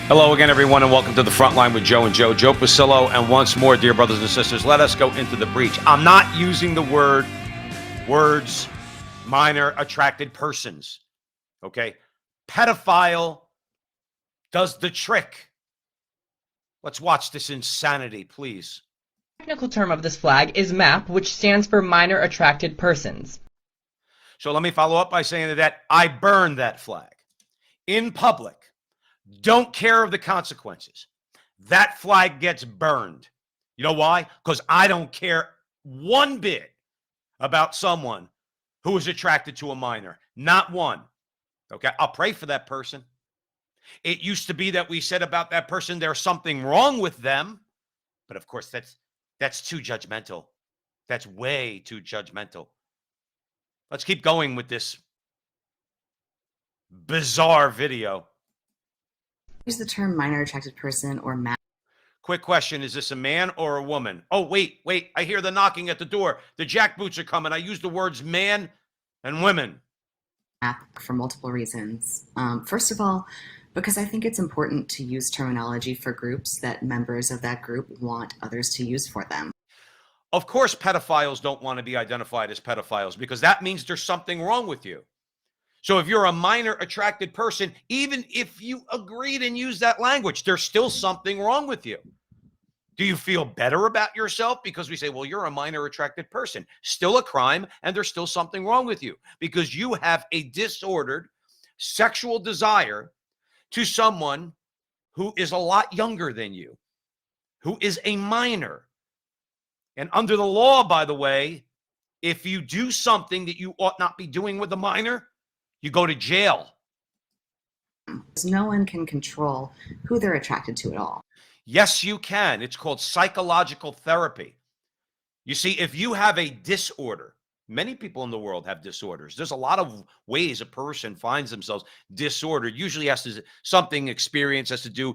Hello again, everyone, and welcome to the Front Line with Joe and Joe. Joe Pasillo, and once more, dear brothers and sisters, let us go into the breach. I'm not using the words, minor attracted persons, okay? Pedophile does the trick. Let's watch this insanity, please. The technical term of this flag is MAP, which stands for Minor Attracted Persons. So let me follow up by saying that I burned that flag in public. Don't care of the consequences. That flag gets burned. You know why? Because I don't care one bit about someone who is attracted to a minor. Not one. Okay? I'll pray for that person. It used to be that we said about that person, there's something wrong with them. But of course, that's too judgmental. That's way too judgmental. Let's keep going with this bizarre video. Use the term minor attracted person or MAP. Quick question. Is this a man or a woman? Oh, wait. I hear the knocking at the door. The jackboots are coming. I use the words man and women. For multiple reasons. First of all, because I think it's important to use terminology for groups that members of that group want others to use for them. Of course, pedophiles don't want to be identified as pedophiles because that means there's something wrong with you. So if you're a minor attracted person, even if you agreed and used that language, there's still something wrong with you. Do you feel better about yourself because we say, well, you're a minor attracted person? Still a crime, and there's still something wrong with you because you have a disordered sexual desire to someone who is a lot younger than you, who is a minor. And under the law, by the way, if you do something that you ought not be doing with a minor, you go to jail. No one can control who they're attracted to at all. Yes, you can. It's called psychological therapy. You see, if you have a disorder, many people in the world have disorders. There's a lot of ways a person finds themselves disordered. Usually has to something experience has to do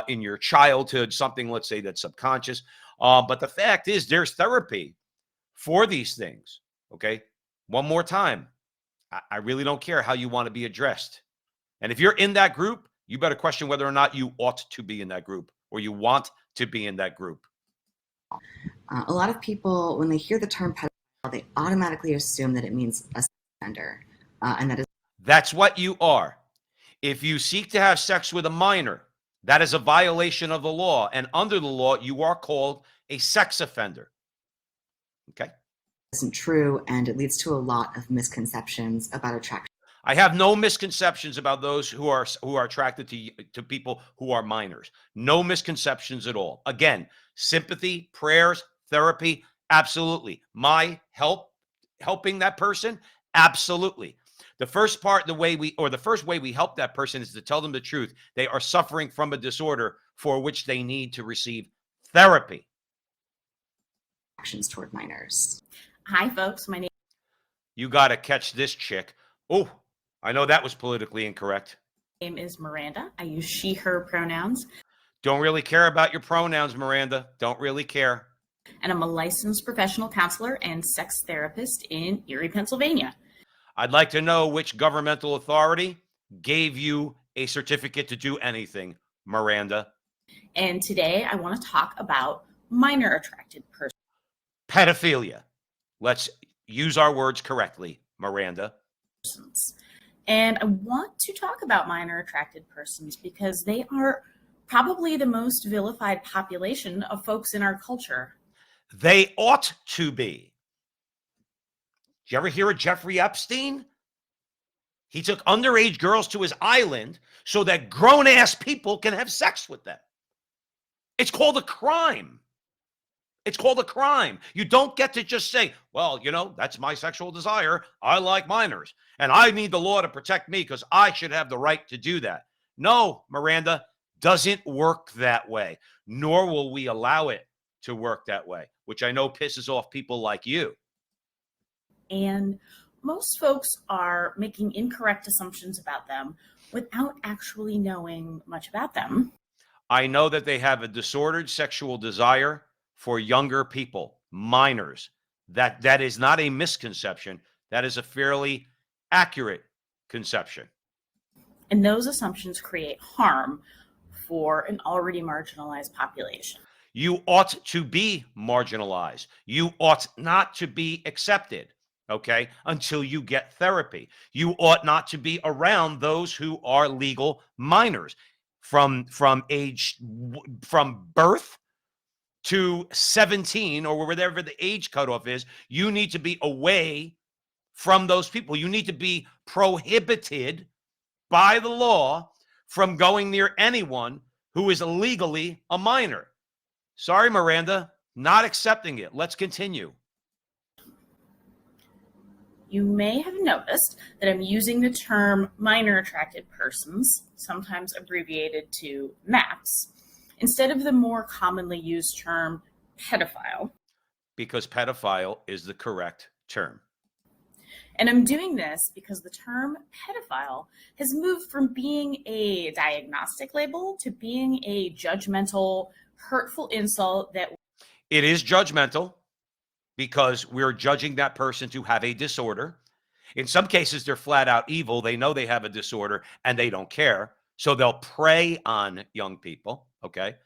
in your childhood, something, let's say, that's subconscious. But the fact is there's therapy for these things. Okay. One more time. I really don't care how you want to be addressed. And if you're in that group, you better question whether or not you ought to be in that group or you want to be in that group. A lot of people, when they hear the term pedophile, they automatically assume that it means a sex offender. And that's what you are. If you seek to have sex with a minor, that is a violation of the law. And under the law, you are called a sex offender. Okay. Isn't true, and it leads to a lot of misconceptions about attraction. I have no misconceptions about those who are attracted to people who are minors. No misconceptions at all. Again, sympathy, prayers, therapy, absolutely. My helping that person, absolutely. The first way we help that person is to tell them the truth. They are suffering from a disorder for which they need to receive therapy. Actions toward minors. Hi, folks. My name. You got to catch this chick. Oh, I know that was politically incorrect. My name is Miranda. I use she, her pronouns. Don't really care about your pronouns, Miranda. Don't really care. And I'm a licensed professional counselor and sex therapist in Erie, Pennsylvania. I'd like to know which governmental authority gave you a certificate to do anything, Miranda. And today I want to talk about minor attracted persons. Pedophilia. Let's use our words correctly, Miranda. And I want to talk about minor attracted persons because they are probably the most vilified population of folks in our culture. They ought to be. Did you ever hear of Jeffrey Epstein? He took underage girls to his island so that grown-ass people can have sex with them. It's called a crime. It's called a crime. You don't get to just say, well, that's my sexual desire. I like minors. And I need the law to protect me because I should have the right to do that. No, Miranda, doesn't work that way. Nor will we allow it to work that way, which I know pisses off people like you. And most folks are making incorrect assumptions about them without actually knowing much about them. I know that they have a disordered sexual desire for younger people, minors. That is not a misconception. That is a fairly accurate conception. And those assumptions create harm for an already marginalized population. You ought to be marginalized. You ought not to be accepted, okay, until you get therapy. You ought not to be around those who are legal minors from birth to 17 or whatever the age cutoff is. You need to be away from those people. You need to be prohibited by the law from going near anyone who is legally a minor. Sorry, Miranda, not accepting it. Let's continue. You may have noticed that I'm using the term minor attracted persons, sometimes abbreviated to MAPS, instead of the more commonly used term pedophile. Because pedophile is the correct term. And I'm doing this because the term pedophile has moved from being a diagnostic label to being a judgmental, hurtful insult that It is judgmental because we're judging that person to have a disorder. In some cases, they're flat out evil. They know they have a disorder and they don't care. So they'll prey on young people. Okay.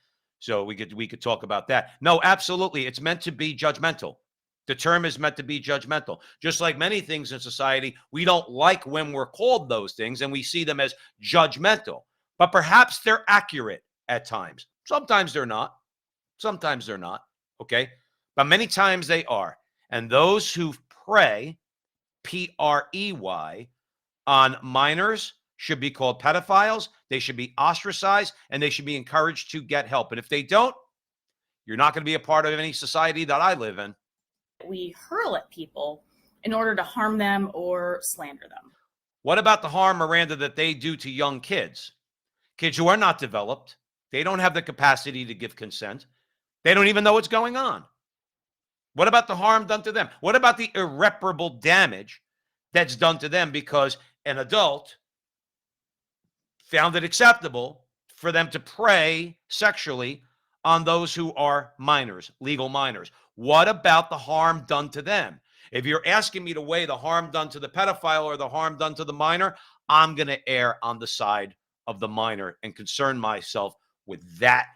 So we could talk about that. No, absolutely. It's meant to be judgmental. The term is meant to be judgmental. Just like many things in society, we don't like when we're called those things and we see them as judgmental. But perhaps they're accurate at times. Sometimes they're not. Sometimes they're not. Okay. But many times they are. And those who prey, P-R-E-Y, on minors should be called pedophiles. They should be ostracized and they should be encouraged to get help. And if they don't, you're not going to be a part of any society that I live in. we hurl at people in order to harm them or slander them. What about the harm, Miranda, that they do to young kids? Kids who are not developed. They don't have the capacity to give consent. They don't even know what's going on. What about the harm done to them? What about the irreparable damage that's done to them because an adult found it acceptable for them to prey sexually on those who are minors, legal minors? What about the harm done to them? If you're asking me to weigh the harm done to the pedophile or the harm done to the minor, I'm going to err on the side of the minor and concern myself with that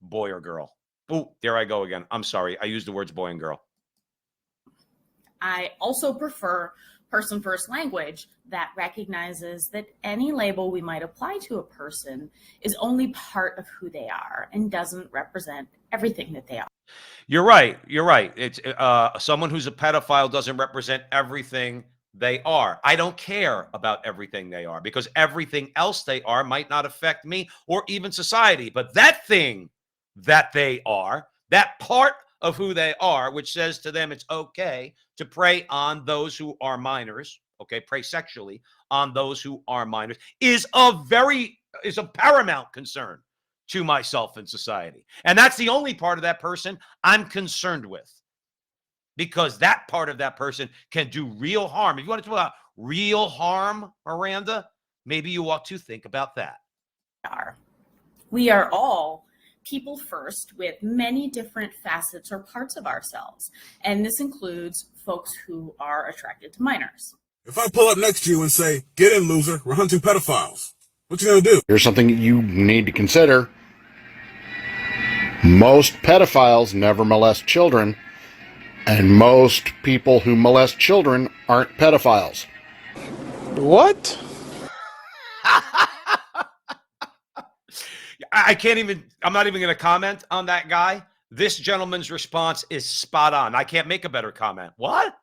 boy or girl. Oh, there I go again. I'm sorry. I used the words boy and girl. I also prefer person first language that recognizes that any label we might apply to a person is only part of who they are and doesn't represent everything that they are. You're right. You're right. It's someone who's a pedophile doesn't represent everything they are. I don't care about everything they are because everything else they are might not affect me or even society. But that thing that they are, that part of who they are, which says to them it's okay to prey on those who are minors, okay, prey sexually on those who are minors, is a paramount concern to myself and society. And that's the only part of that person I'm concerned with, because that part of that person can do real harm. If you want to talk about real harm, Miranda, maybe you ought to think about that. We are all people first with many different facets or parts of ourselves. And this includes folks who are attracted to minors. If I pull up next to you and say, "Get in, loser, we're hunting pedophiles," what you gonna do? Here's something you need to consider. Most pedophiles never molest children, and most people who molest children aren't pedophiles. What? I'm not even going to comment on that guy. This gentleman's response is spot on. I can't make a better comment. What?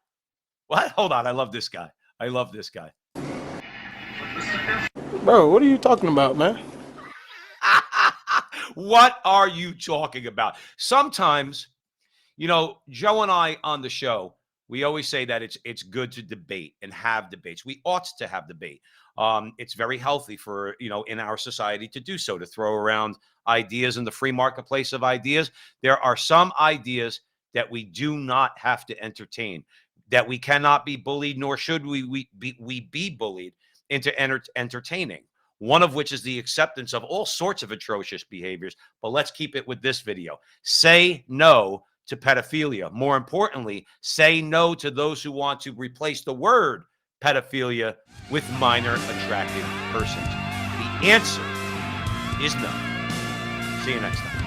Hold on. I love this guy. Bro, what are you talking about, man? What are you talking about? Sometimes, Joe and I on the show, we always say that it's good to debate and have debates. We ought to have debate. It's very healthy for, in our society to do so, to throw around ideas in the free marketplace of ideas. There are some ideas that we do not have to entertain, that we cannot be bullied, nor should we be bullied into entertaining. One of which is the acceptance of all sorts of atrocious behaviors. But let's keep it with this video. Say no to pedophilia. More importantly, say no to those who want to replace the word pedophilia with minor attracted persons. The answer is no. See you next time.